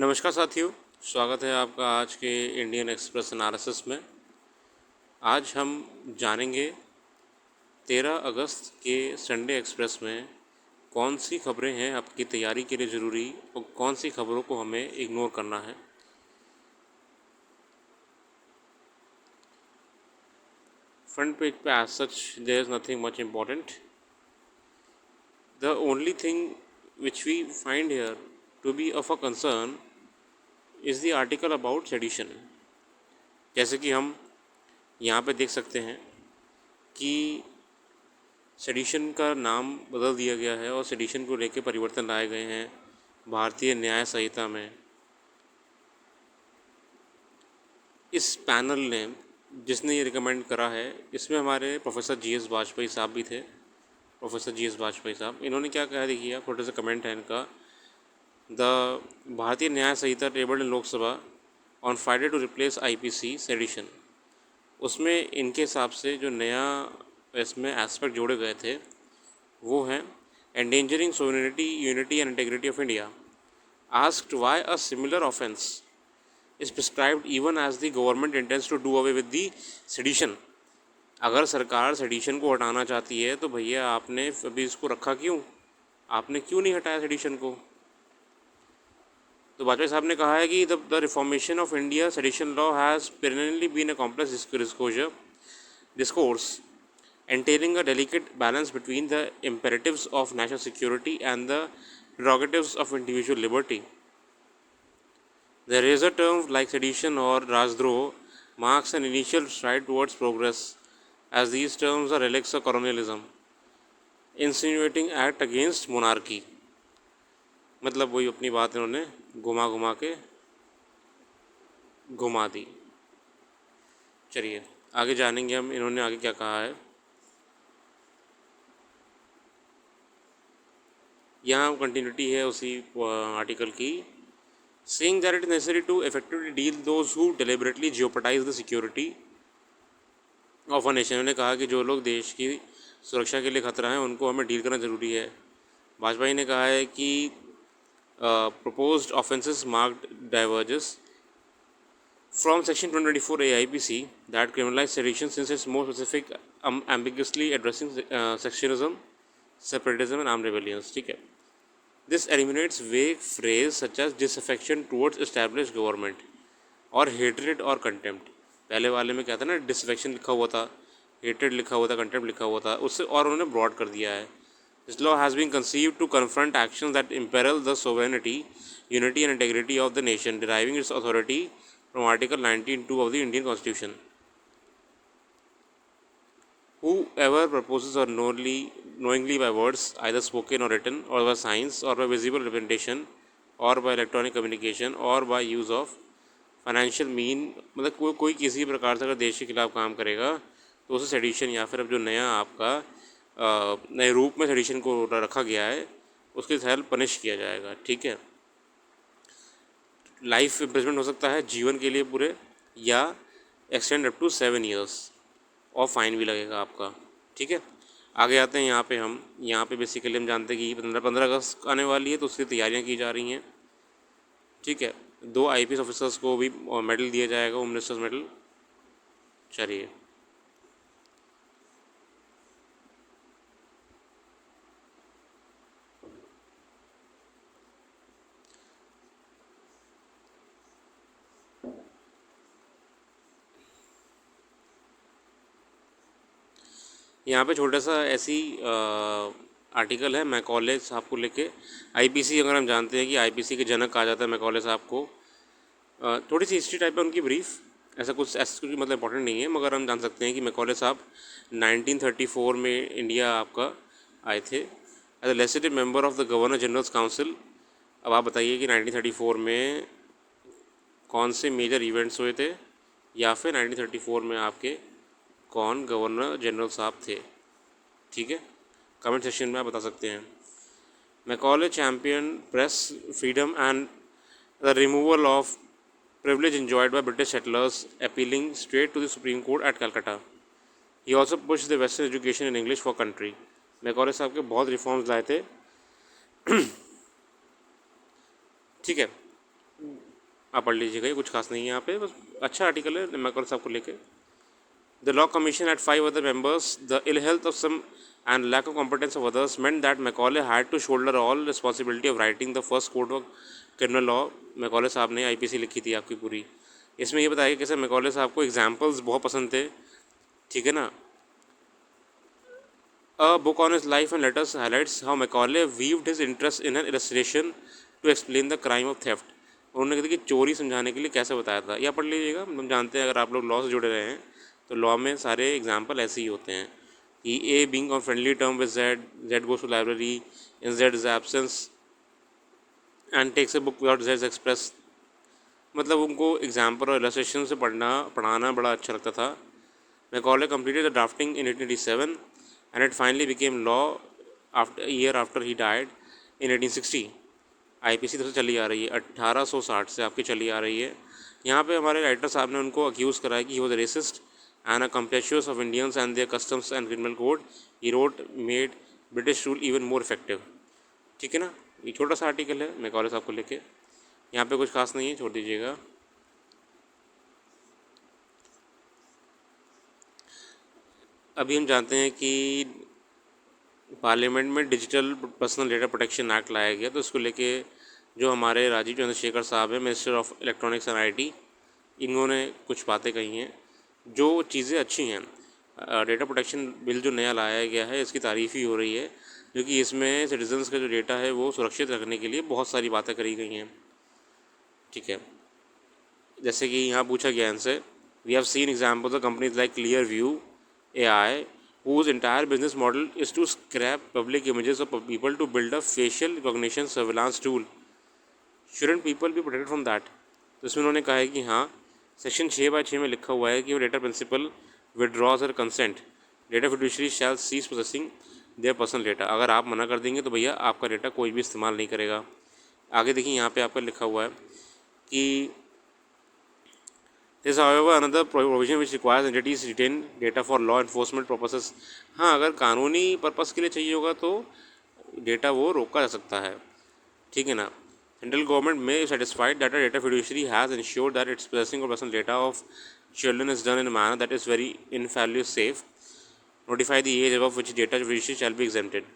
नमस्कार साथियों, स्वागत है आपका आज के इंडियन एक्सप्रेस एनालिसिस में। आज हम जानेंगे 13 अगस्त के संडे एक्सप्रेस में कौन सी खबरें हैं आपकी तैयारी के लिए ज़रूरी और कौन सी खबरों को हमें इग्नोर करना है। फ्रंट पेज पे as such there is nothing much important. The only thing which we find here to be of a concern is the article about sedition. जैसे कि हम यहाँ पे देख सकते हैं कि सेडिशन का नाम बदल दिया गया है और सेडिशन को लेकर परिवर्तन लाए गए हैं भारतीय न्याय संहिता में। इस पैनल ने जिसने ये रिकमेंड करा है, इसमें हमारे प्रोफेसर जी.एस. वाजपेयी साहब भी थे। Professor GS. वाजपेयी साहब, इन्होंने क्या कहा देखिए, आप छोटे सा कमेंट है इनका। The Bharatiya Nyaya Sanhita tabled in Lok Sabha on Friday to replace IPC sedition. उसमें इनके हिसाब से जो नया इसमें एस्पेक्ट जोड़े गए थे वो हैं endangering sovereignty, unity and integrity of India. Asked why a similar offence is prescribed even as the government intends to do away with the sedition. अगर सरकार सेडिशन को हटाना चाहती है तो भैया आपने अभी इसको रखा क्यों? आपने क्यों नहीं हटाया सेडिशन को? तो वाजपेयी साहब ने कहा है कि the reformation of India sedition law has perennially been a complex discourse entailing a delicate balance between the imperatives of national security and the prerogatives of individual liberty. The razor terms like sedition or Rajdroh marks an initial stride towards progress, as these terms are relics of colonialism, insinuating act against monarchy. मतलब वही अपनी बात इन्होंने घुमा घुमा के घुमा दी। चलिए आगे जानेंगे हम इन्होंने आगे क्या कहा है। यहाँ कंटिन्यूटी है उसी आर्टिकल की। Saying that it is necessary to effectively deal those who deliberately jeopardize the security of a nation। उन्होंने कहा कि जो लोग देश की सुरक्षा के लिए खतरा है उनको हमें डील करना ज़रूरी है। वाजपेयी ने कहा है कि proposed offences marked diverges from section 224 AIPC that criminalize sedition since it's more specific, ambiguously addressing sectionism, separatism and armed rebellions। ठीक है, This eliminates vague phrase such as disaffection towards established government और hatred और contempt। पहले वाले में क्या था ना, disaffection लिखा हुआ था, hatred लिखा हुआ था, contempt लिखा हुआ था, उससे और उन्होंने broad कर दिया है। This law has been conceived to confront actions that imperil the sovereignty, unity and integrity of the nation, deriving its authority from Article 19(2) of the Indian Constitution। Whoever proposes or knowingly by words, either spoken or written, or by signs, or by visible representation, or by electronic communication, or by use of financial mean, मतलब कोई किसी प्रकार से अगर देश के खिलाफ काम करेगा तो उसे सेडिशन या फिर अब जो नया आपका नए रूप में सेडिशन को रखा गया है उसके तहत पनिश किया जाएगा। ठीक है, लाइफ इम्प्रिजमेंट हो सकता है जीवन के लिए पूरे, या एक्सटेंड अप टू 7 years और फाइन भी लगेगा आपका। ठीक है, आगे आते हैं। यहाँ पे बेसिकली हम जानते हैं कि 15 अगस्त आने वाली है तो उसकी तैयारियां की जा रही हैं। ठीक है, 2 आईपीएस ऑफिसर्स को भी मेडल दिया जाएगा, होम मिनिस्टर्स मेडल। चलिए यहाँ पे छोटा सा ऐसी आर्टिकल है मैकॉले साहब को लेके। आईपीसी, अगर हम जानते हैं कि आईपीसी के जनक कहा जाता है मैकॉले साहब को। थोड़ी सी हिस्ट्री टाइप है उनकी ब्रीफ, ऐसा कुछ मतलब इंपॉर्टेंट नहीं है, मगर हम जान सकते हैं कि मैकॉले साहब 1934 में इंडिया आपका आए थे as a legislative member of the governor general's council. अब आप बताइए कि 1934 में कौन से मेजर इवेंट्स हुए थे, या फिर 1934 में आपके कौन गवर्नर जनरल साहब थे। ठीक है, कमेंट सेक्शन में आप बता सकते हैं। Macaulay champion press freedom and the removal of privilege enjoyed by British settlers, appealing straight to the Supreme Court at Calcutta. He also pushed the Western education in English for country। Macaulay साहब के बहुत reforms लाए थे। ठीक है, आप पढ़ लीजिएगा, ये कुछ खास नहीं है यहाँ पे, बस अच्छा आर्टिकल है मैकॉले साहब को लेके। The Law Commission had 5 other members. The ill health of some and lack of competence of others meant that Macaulay had to shoulder all responsibility of writing the first code of criminal law. Macaulay साहब ने IPC लिखी थी आपकी पूरी। इसमें ये बताया कि कैसे मैकॉले साहब को एग्जाम्पल्स बहुत पसंद थे, ठीक है ना। A book on his life and letters highlights how Macaulay weaved his interest in an illustration to explain the crime of theft. उन्होंने कहा कि चोरी समझाने के लिए कैसे बताया था, या पढ़ लीजिएगा। हम जानते हैं, अगर आप लोग लॉ से जुड़े रहे हैं तो लॉ में सारे एग्जाम्पल ऐसे ही होते हैं कि a being on friendly term with Z, Z goes to library in Z is absence and takes a book without Z express. मतलब उनको एग्जाम्पल और इलस्ट्रेशन से पढ़ाना बड़ा अच्छा लगता था। Macaulay completed the drafting in 1887 and it finally became law after a year after he died in 1860. IPC तरफ से चली आ रही है 1860 से आपकी चली आ रही है। यहाँ पे हमारे राइटर साहब ने उनको अक्यूज़ करा है कि he was racist and a contemptuous of Indians and their customs and criminal code. He wrote made British rule even more effective, ठीक है ना। ये छोटा सा आर्टिकल है मैकॉले साहब को लेके, यहाँ पे कुछ खास नहीं है, छोड़ दीजिएगा। अभी हम जानते हैं कि पार्लियामेंट में digital personal data protection act लाया गया, तो इसको लेके जो हमारे राजीव चंद्रशेखर साहब हैं, minister of electronics and IT, इन्होंने कुछ बातें कही हैं जो चीज़ें अच्छी हैं। डेटा प्रोटेक्शन बिल जो नया लाया गया है इसकी तारीफ़ ही हो रही है, क्योंकि इसमें सिटीजन्स का जो डेटा है वो सुरक्षित रखने के लिए बहुत सारी बातें करी गई हैं, ठीक है। जैसे कि यहाँ पूछा गया इनसे, we have seen examples of companies like clear view AI, whose entire business model is to scrap public images of people to build a facial recognition surveillance tool. Shouldn't people be protected from that? तो इसमें उन्होंने कहा है कि हाँ, section 6/6 में लिखा हुआ है कि वो डेटा प्रिंसिपल विड्रॉज और consent data fiduciary shall cease processing their personal data. अगर आप मना कर देंगे तो भैया आपका डेटा कोई भी इस्तेमाल नहीं करेगा। आगे देखिए, यहाँ पे आपका लिखा हुआ है कि There is however another provision which requires entities retain data for law enforcement purposes. हाँ, अगर कानूनी पर्पस के लिए चाहिए होगा तो डेटा वो रोका जा सकता है, ठीक है ना। सेंट्रल गवर्नमेंट में satisfied that a data fiduciary has ensured that its possessing of personal data of children is done in a manner that is very infallibly safe. Notify the age above which data fiduciary shall be exempted.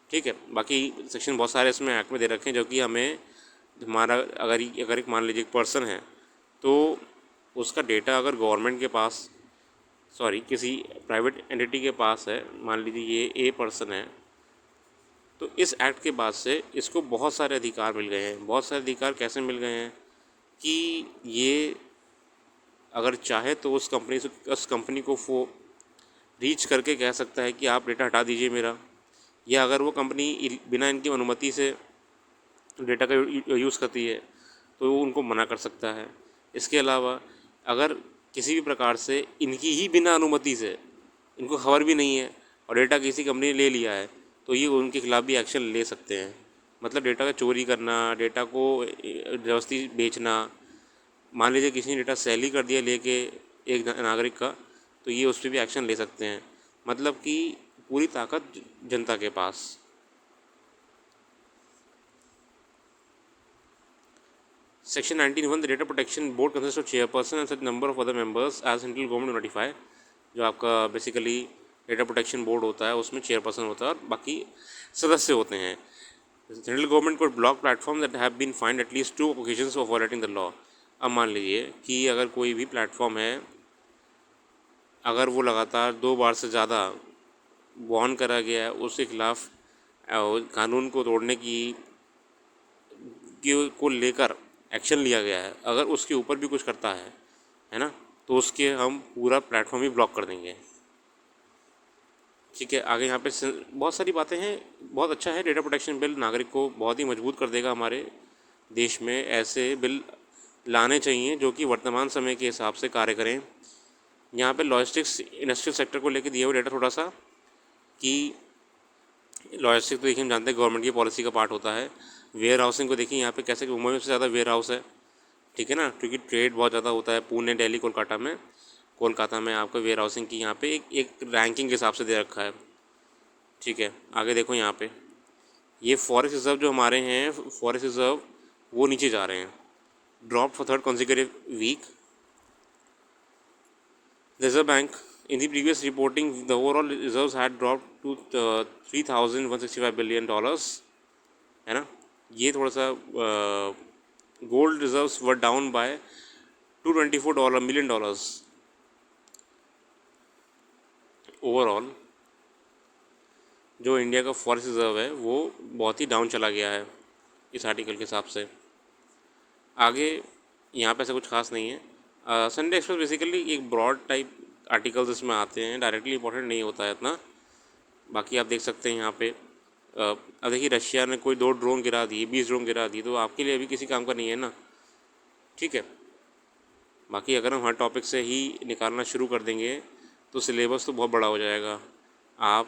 ठीक है, बाकी section बहुत सारे इसमें act में दे रखे हैं जो कि हमें हमारा अगर एक मान लीजिए एक पर्सन है तो उसका डेटा अगर गवर्नमेंट के पास किसी प्राइवेट एंटिटी के पास है, मान लीजिए ये ए पर्सन है, तो इस एक्ट के बाद से इसको बहुत सारे अधिकार मिल गए हैं। बहुत सारे अधिकार कैसे मिल गए हैं कि ये अगर चाहे तो उस कंपनी को वो रीच करके कह सकता है कि आप डेटा हटा दीजिए मेरा, या अगर वो कंपनी बिना इनकी अनुमति से डेटा का यूज़ करती है तो वो उनको मना कर सकता है। इसके अलावा अगर किसी भी प्रकार से इनकी ही बिना अनुमति से, इनको खबर भी नहीं है और डेटा किसी कंपनी ने ले लिया है, तो ये उनके खिलाफ़ भी एक्शन ले सकते हैं। मतलब डेटा का चोरी करना, डेटा को ज़बरदस्ती बेचना, मान लीजिए किसी ने डेटा सेल ही कर दिया लेके एक नागरिक का, तो ये उस पर भी एक्शन ले सकते हैं। मतलब कि पूरी ताकत जनता के पास। Section 19(1) The Data Protection Board consists of chairperson and such number of other members as central government notify। जो आपका बेसिकली डेटा प्रोटेक्शन बोर्ड होता है उसमें चेयरपर्सन होता है और बाकी सदस्य होते हैं। सेंट्रल गवर्नमेंट को block platform that have been find at least 2 occasions of violating the law. अब मान लीजिए कि अगर कोई भी प्लेटफॉर्म है, अगर वो लगातार 2 बार से ज़्यादा वार्न करा गया है, उसके खिलाफ़ कानून को तोड़ने को लेकर एक्शन लिया गया है, अगर उसके ऊपर भी कुछ करता है ना, तो उसके हम पूरा प्लेटफॉर्म ही ब्लॉक कर देंगे, ठीक है। आगे यहाँ पे बहुत सारी बातें हैं, बहुत अच्छा है। डेटा प्रोटेक्शन बिल नागरिक को बहुत ही मजबूत कर देगा। हमारे देश में ऐसे बिल लाने चाहिए जो कि वर्तमान समय के हिसाब से कार्य करें। यहाँ पे लॉजिस्टिक्स इंडस्ट्रियल सेक्टर को लेकर दिया हुआ डेटा थोड़ा सा कि लॉजिस्टिक्स तो देखिए हम जानते हैं गवर्नमेंट की पॉलिसी का पार्ट होता है। वेयर हाउसिंग को देखिए यहाँ पे कैसे मुंबई में सबसे ज़्यादा वेयर हाउस है, ठीक है ना, क्योंकि ट्रेड बहुत ज़्यादा होता है पुणे, दिल्ली, कोलकाता में आपका वेयर हाउसिंग की यहाँ पे एक रैंकिंग के हिसाब से दे रखा है, ठीक है। आगे देखो यहाँ पे ये फॉरेस्ट रिजर्व जो हमारे हैं, फॉरेस्ट रिजर्व वो नीचे जा रहे हैं, dropped for third consecutive week. Reserve Bank, in the previous reporting, the overall reserves had dropped to $3,165 billion, है ना. ये थोड़ा सा gold reserves were down by $224 million overall. जो इंडिया का फॉरेक्स रिज़र्व है वो बहुत ही डाउन चला गया है इस आर्टिकल के हिसाब से. आगे यहाँ पे ऐसा कुछ खास नहीं है. संडे एक्सप्रेस बेसिकली एक ब्रॉड टाइप आर्टिकल्स इसमें आते हैं, डायरेक्टली इंपॉर्टेंट नहीं होता है इतना. बाकी आप देख सकते हैं यहाँ पे. अब देखिए रशिया ने कोई 2 ड्रोन गिरा दिए, 20 ड्रोन गिरा दिए, तो आपके लिए अभी किसी काम का नहीं है ना. ठीक है. बाकी अगर हम हर टॉपिक से ही निकालना शुरू कर देंगे तो सिलेबस तो बहुत बड़ा हो जाएगा. आप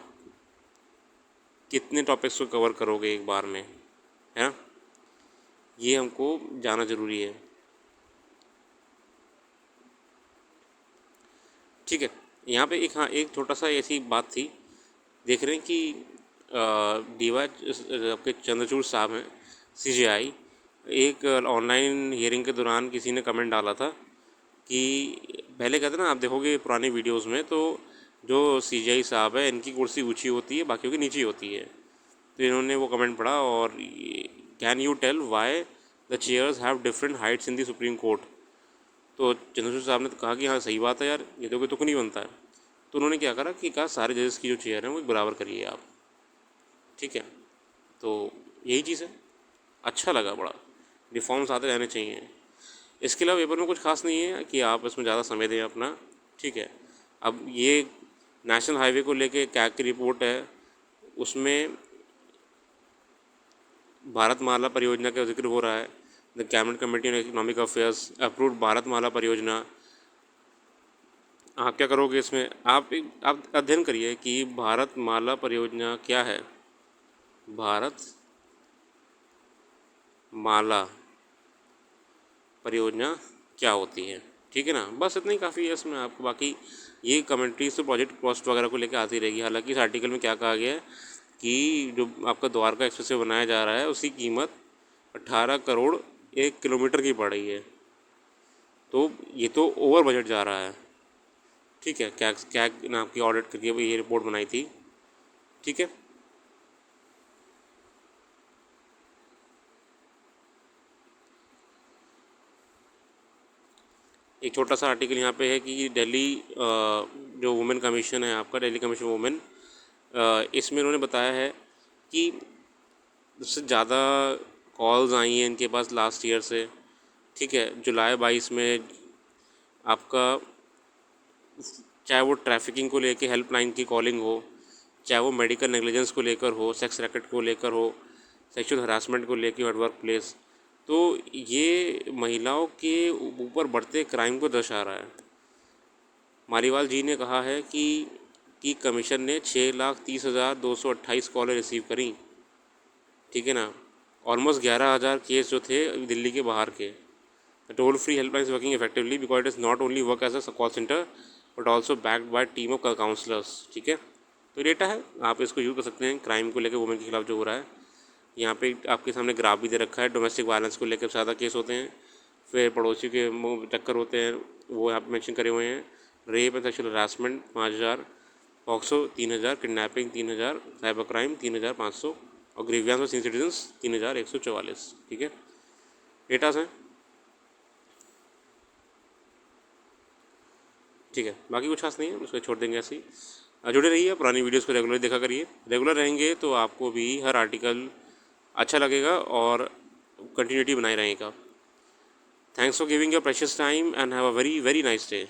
कितने टॉपिक्स को कवर करोगे एक बार में, है ना. ये हमको जाना ज़रूरी है. ठीक है. यहाँ पे एक छोटा सा ऐसी बात थी. देख रहे हैं कि डीवाई आपके चंद्रचूड़ साहब हैं CJI. एक ऑनलाइन हियरिंग के दौरान किसी ने कमेंट डाला था कि पहले कहते ना, आप देखोगे पुरानी वीडियोस में तो जो CJI साहब है इनकी कुर्सी ऊंची होती है, बाकियों की नीची होती है. तो इन्होंने वो कमेंट पढ़ा और can you tell why the chairs have different heights in the Supreme Court. तो चंद्रचूड़ साहब ने तो कहा कि हाँ सही बात है यार, ये तो कोई तुक नहीं बनता है. तो उन्होंने क्या करा कि कहा सारे जजेस की जो चेयर हैं वो बराबर करिए आप. ठीक है. तो यही चीज़ है. अच्छा लगा बड़ा. रिफॉर्म्स आते रहने चाहिए. इसके अलावा पेपर में कुछ खास नहीं है कि आप इसमें ज़्यादा समय दें अपना. ठीक है. अब ये नेशनल हाईवे को लेके कैग की रिपोर्ट है, उसमें भारतमाला परियोजना का जिक्र हो रहा है. The cabinet committee on economic affairs approved Bharatmala परियोजना. आप क्या करोगे इसमें, आप अध्ययन करिए कि भारतमाला परियोजना क्या है. भारत माला परियोजना क्या होती है. ठीक है ना. बस इतना ही काफ़ी है इसमें आपको. बाकी ये कमेंट्रीज तो प्रोजेक्ट कॉस्ट वगैरह को लेकर आती रहेगी. हालांकि इस आर्टिकल में क्या कहा गया है कि जो आपका द्वारका एक्सप्रेसवे बनाया जा रहा है उसकी कीमत 18 करोड़ 1 किलोमीटर की पड़ रही है. तो ये तो ओवर बजट जा रहा है. ठीक है. क्या ना आपकी ऑडिट करके ये रिपोर्ट बनाई थी. ठीक है. एक छोटा सा आर्टिकल यहाँ पे है कि दिल्ली जो वुमेन कमीशन है आपका, दिल्ली कमीशन वुमेन, इसमें उन्होंने बताया है कि उससे ज़्यादा कॉल्स आई हैं इनके पास लास्ट ईयर से. ठीक है. जुलाई 22 में आपका चाहे वो ट्रैफिकिंग को लेके हेल्पलाइन की कॉलिंग हो, चाहे वो मेडिकल नेग्लिजेंस को लेकर हो, सेक्स रैकेट को लेकर हो, सेक्सुअल हरासमेंट को लेकर एट वर्क प्लेस, तो ये महिलाओं के ऊपर बढ़ते क्राइम को दर्शा रहा है. मारीवाल जी ने कहा है कि कमीशन ने 6,30,228 कॉलें रिसीव करी. ठीक है ना. ऑलमोस्ट 11,000 केस जो थे दिल्ली के बाहर के. Toll free helpline working effectively because it is not only work as a call centre but also backed by team of counsellors. ठीक है. तो डेटा है, आप इसको यूज़ कर सकते हैं क्राइम को लेकर वुमेन के खिलाफ जो हो रहा है. यहाँ पे आपके सामने ग्राफ भी दे रखा है. डोमेस्टिक वायलेंस को लेकर ज़्यादा केस होते हैं, फिर पड़ोसी के टक्कर होते हैं वो यहाँ पे मेंशन करे हुए हैं. Rape and sexual harassment 5,000, POCSO 3,000, kidnapping 3,000, cyber crime 3,500 और ग्रीवियंस ऑफ सीनियर सिटीजन्स 3,144. ठीक है. डेटास हैं. ठीक है. बाकी कुछ खास नहीं है, उसको छोड़ देंगे ऐसे ही. जुड़े रहिए, पुरानी वीडियोस को रेगुलर देखा करिए. रेगुलर रहेंगे तो आपको भी हर आर्टिकल अच्छा लगेगा और कंटिन्यूटी बनाए रहेगा. Thanks for giving your precious time and have a very very nice day.